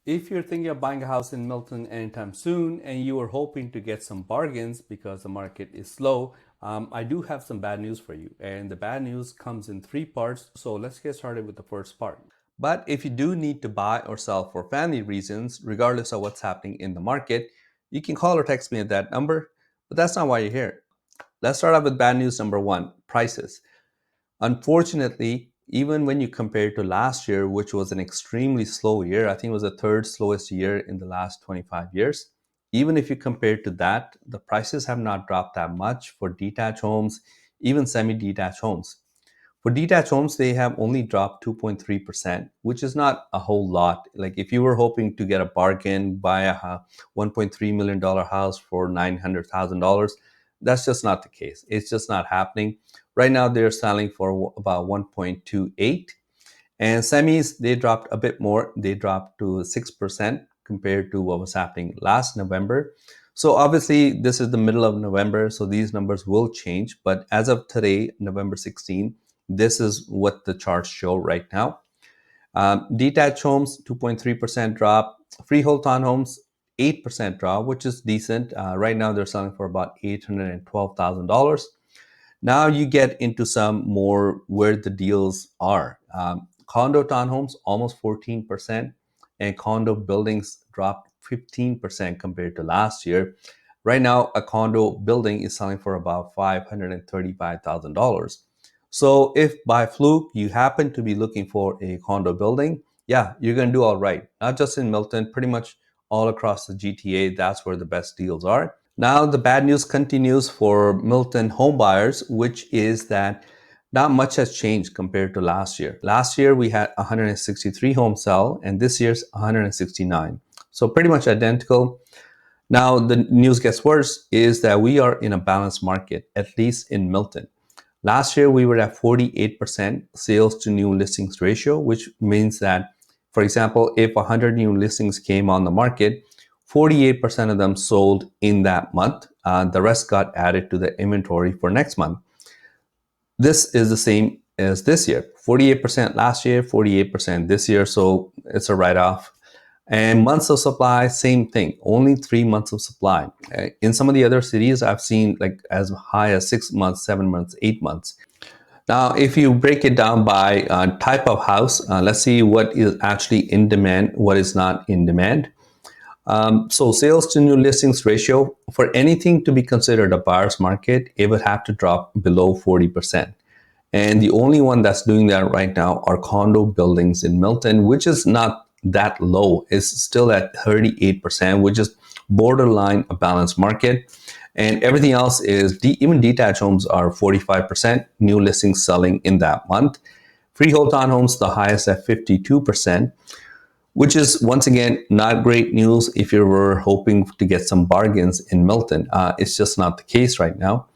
If you're thinking of buying a house in Milton anytime soon and you are hoping to get some bargains because the market is slow, I do have some bad news for you. And the bad news comes in three parts. So let's get started with the first part. But if you do need to buy or sell for family reasons, regardless of what's happening in the market, you can call or text me at that number. But that's not why you're here. Let's start off with bad news number one, prices. Unfortunately, even when you compare to last year, which was an extremely slow year, I think it was the third slowest year in the last 25 years. Even if you compare to that, the prices have not dropped that much for detached homes, even semi-detached homes. For detached homes, they have only dropped 2.3%, which is not a whole lot. Like if you were hoping to get a bargain, buy a $1.3 million house for $900,000, that's just not the case. It's just not happening. Right now, they're selling for about 1.28. And semis, they dropped a bit more. They dropped to 6% compared to what was happening last November. So obviously, this is the middle of November, so these numbers will change. But as of today, November 16, this is what the charts show right now. Detached homes, 2.3% drop. Freehold townhomes, 8% drop, which is decent. Right now, they're selling for about $812,000. Now you get into some more where the deals are. Condo townhomes, almost 14%, and condo buildings dropped 15% compared to last year. Right now, a condo building is selling for about $535,000. So if by fluke you happen to be looking for a condo building, yeah, you're going to do all right. Not just in Milton, pretty much all across the GTA, that's where the best deals are. Now the bad news continues for Milton homebuyers, which is that not much has changed compared to last year. Last year we had 163 homes sell, and this year's 169. So pretty much identical. Now the news gets worse is that we are in a balanced market, at least in Milton. Last year we were at 48% sales to new listings ratio, which means that, for example, if 100 new listings came on the market, 48% of them sold in that month. The rest got added to the inventory for next month. This is the same as this year. 48% last year, 48% this year. So it's a write-off. And months of supply, same thing, only 3 months of supply. In some of the other cities, I've seen like as high as 6 months, 7 months, 8 months. Now, if you break it down by type of house, let's see what is actually in demand, what is not in demand. So sales to new listings ratio, for anything to be considered a buyer's market, it would have to drop below 40%. And the only one that's doing that right now are condo buildings in Milton, which is not that low. It's still at 38%, which is borderline a balanced market. And everything else is, even detached homes are 45% new listings selling in that month. Freehold townhomes, the highest at 52%, which is once again not great news if you were hoping to get some bargains in Milton. It's just not the case right now.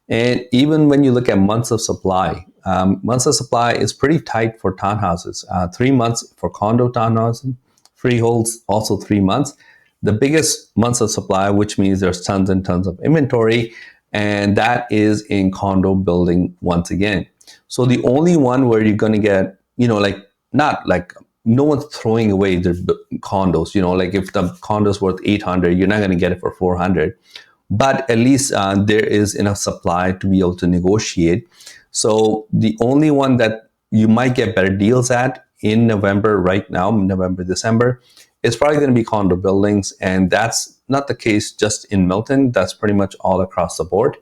And even when you look at months of supply is pretty tight for townhouses. 3 months for condo townhouses, freeholds also 3 months. The biggest months of supply, which means there's tons and tons of inventory, and that is in condo building once again. So the only one where you're going to get, not like no one's throwing away their condos, like if the condo's worth 800, you're not going to get it for 400. But at least there is enough supply to be able to negotiate. So the only one that you might get better deals at in November right now, November, December, is probably going to be condo buildings. And that's not the case just in Milton. That's pretty much all across the board.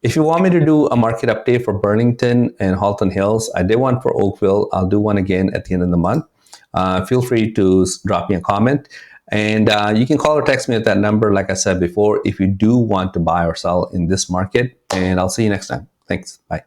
If you want me to do a market update for Burlington and Halton Hills, I did one for Oakville. I'll do one again at the end of the month. Feel free to drop me a comment. And you can call or text me at that number, like I said before, if you do want to buy or sell in this market. And I'll see you next time. Thanks. Bye.